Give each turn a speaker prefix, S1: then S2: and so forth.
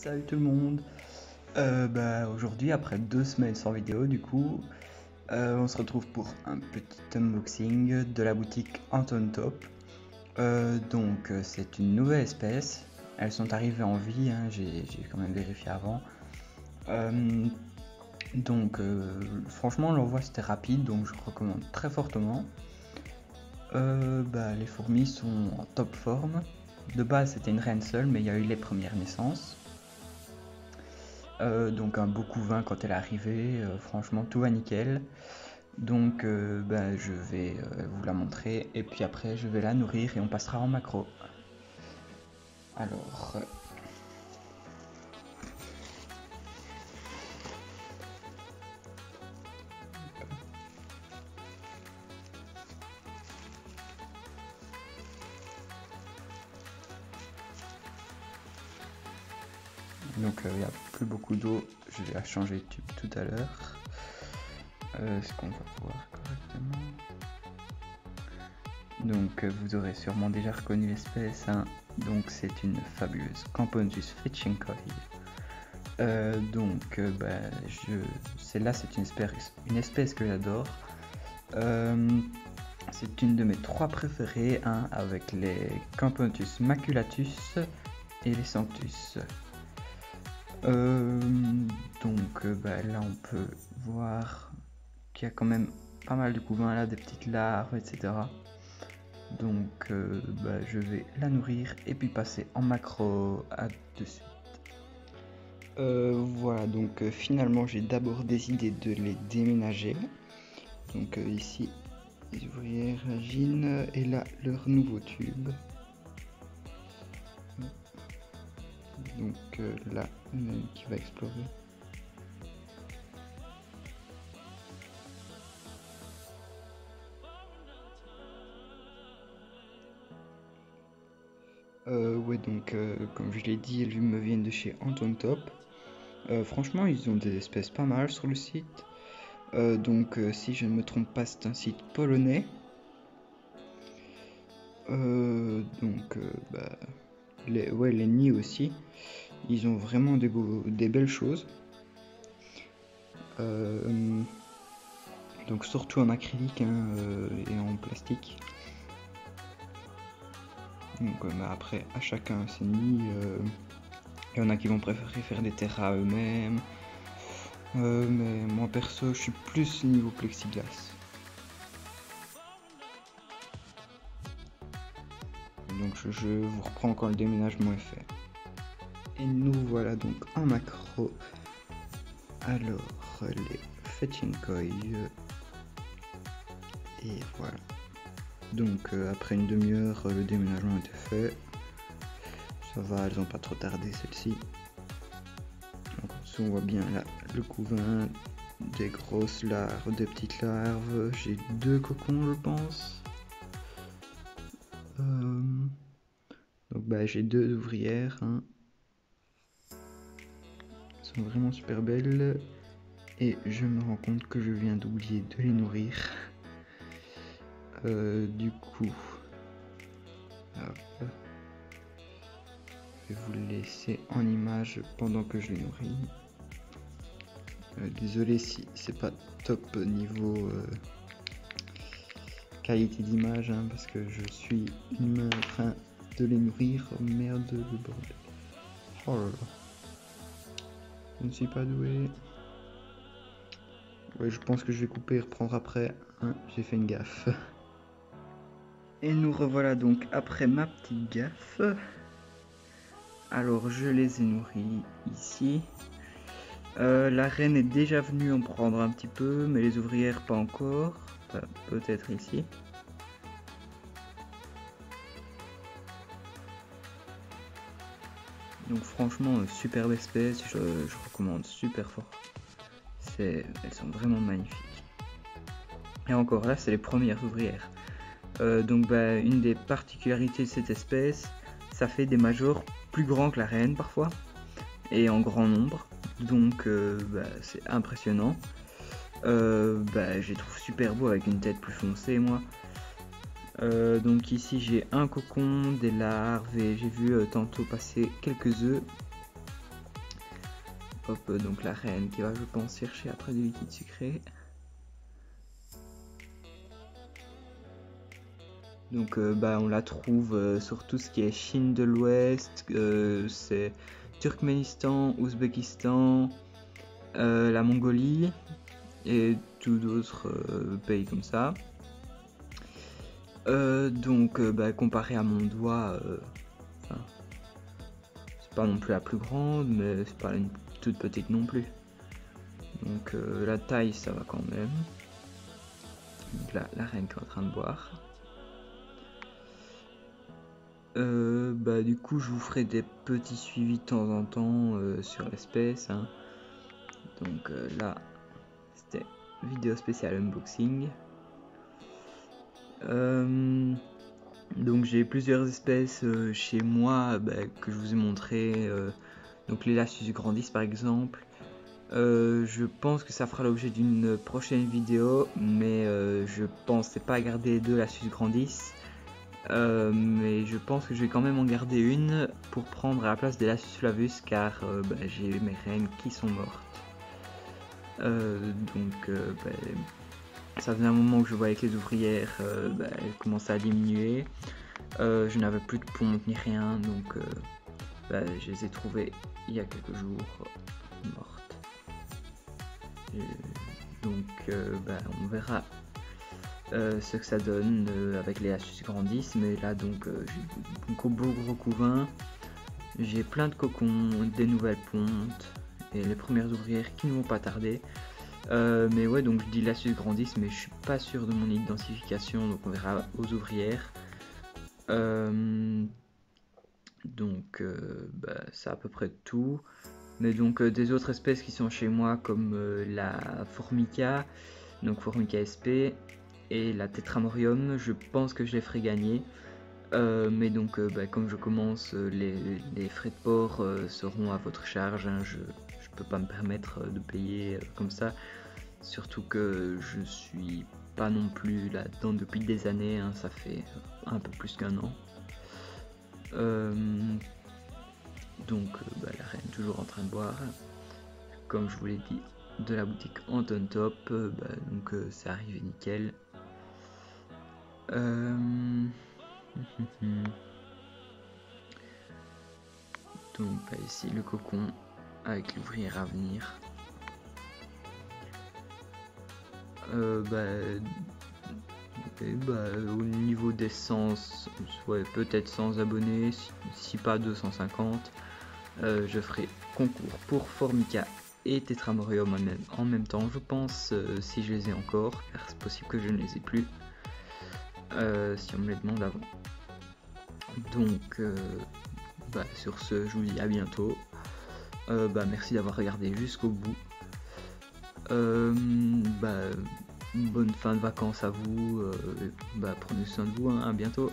S1: Salut tout le monde. Aujourd'hui, après 2 semaines sans vidéo, du coup, on se retrouve pour un petit unboxing de la boutique Anton Top. C'est une nouvelle espèce. Elles sont arrivées en vie, hein, j'ai quand même vérifié avant. Franchement, l'envoi c'était rapide, donc je recommande très fortement. Les fourmis sont en top forme. De base, c'était une reine seule, mais il y a eu les premières naissances. Donc un beau couvain quand elle est arrivée, franchement tout va nickel. Je vais vous la montrer et puis après je vais la nourrir et on passera en macro. Alors, il n'y a plus beaucoup d'eau, je vais la changer de tube tout à l'heure. Est-ce qu'on va voir correctement? Donc vous aurez sûrement déjà reconnu l'espèce, hein. Donc c'est une fabuleuse Campontus fetchinkoi. Celle-là c'est une espèce que j'adore. C'est une de mes 3 préférées, hein, avec les Campontus maculatus et les Sanctus. Là on peut voir qu'il y a quand même pas mal de couvains là, des petites larves, etc. Je vais la nourrir et puis passer en macro à de suite. Finalement j'ai d'abord décidé de les déménager. Ici les ouvrières Gine et là leur nouveau tube. Là il y en a une qui va explorer. Comme je l'ai dit, elles me viennent de chez Anton Top. Franchement, ils ont des espèces pas mal sur le site. Si je ne me trompe pas, c'est un site polonais. Les nids aussi. Ils ont vraiment des belles choses. Surtout en acrylique, hein, et en plastique. Après, à chacun ses nids. Il y en a qui vont préférer faire des terras à eux-mêmes. Mais moi perso, je suis plus niveau plexiglas. Donc je vous reprends quand le déménagement est fait. Et nous voilà donc en macro. Alors, les fetchinkoi. Et voilà. Après une demi-heure, le déménagement était fait. Ça va, elles n'ont pas trop tardé celles-ci. On voit bien là le couvain, des grosses larves, des petites larves. J'ai 2 cocons, je pense. J'ai 2 ouvrières, hein. Elles sont vraiment super belles. Et je me rends compte que je viens d'oublier de les nourrir. Du coup, hop. Je vais vous le laisser en image pendant que je les nourris. Désolé si c'est pas top niveau qualité d'image, hein, parce que je suis une main en train de les nourrir. Oh, merde, le bordel. Oh là là. Je ne suis pas doué. Ouais, je pense que je vais couper et reprendre après, hein, j'ai fait une gaffe. Et nous revoilà donc après ma petite gaffe. Alors je les ai nourris ici. La reine est déjà venue en prendre un petit peu, mais les ouvrières pas encore. Enfin, peut-être ici. Donc franchement, superbe espèce, je recommande super fort. Elles sont vraiment magnifiques. Et encore là, c'est les premières ouvrières. Une des particularités de cette espèce, ça fait des majors plus grands que la reine parfois, et en grand nombre. C'est impressionnant. Je les trouve super beaux avec une tête plus foncée, moi. Ici j'ai un cocon, des larves et j'ai vu tantôt passer quelques œufs. Hop, donc la reine qui va, je pense, chercher après du liquide sucré. Donc on la trouve sur tout ce qui est Chine de l'Ouest, c'est Turkménistan, Ouzbékistan, la Mongolie et tous d'autres pays comme ça. Comparé à mon doigt, c'est pas non plus la plus grande, mais c'est pas une toute petite non plus. Donc la taille, ça va quand même. Donc là, la reine qui est en train de boire. Du coup, je vous ferai des petits suivis de temps en temps sur l'espèce. Hein. Donc là, c'était vidéo spéciale unboxing. Donc j'ai plusieurs espèces chez moi que je vous ai montré. Donc les Lasius grandis par exemple. Je pense que ça fera l'objet d'une prochaine vidéo, mais je pensais pas garder deux Lasius grandis. Mais je pense que je vais quand même en garder une pour prendre à la place des Lasius flavus car j'ai mes reines qui sont mortes. Ça faisait un moment que je voyais que les ouvrières elles commençaient à diminuer. Je n'avais plus de ponte ni rien, donc je les ai trouvées il y a quelques jours mortes. On verra ce que ça donne avec les Lasius grandis, mais là j'ai un beau gros couvain, j'ai plein de cocons, des nouvelles pontes et les premières ouvrières qui ne vont pas tarder. Mais ouais, donc je dis Lasius grandis, mais je suis pas sûr de mon identification, donc on verra aux ouvrières. C'est à peu près tout. Mais donc des autres espèces qui sont chez moi comme la Formica, donc Formica SP, et la Tetramorium, je pense que je les ferai gagner. Mais donc comme je commence, les frais de port seront à votre charge. Hein. Je peux pas me permettre de payer comme ça. Surtout que je suis pas non plus là-dedans depuis des années. Hein. Ça fait un peu plus qu'1 an. La reine toujours en train de boire, comme je vous l'ai dit, de la boutique Anton Top, c'est arrivé nickel. Ici le cocon avec l'ouvrière à venir. Au niveau des 100, peut-être 100 abonnés, si pas 250, je ferai concours pour Formica et Tetramorium en même temps, je pense, si je les ai encore, car c'est possible que je ne les ai plus, si on me les demande avant. Donc, sur ce, je vous dis à bientôt. Merci d'avoir regardé jusqu'au bout. Bonne fin de vacances à vous, prenez soin de vous, hein, à bientôt.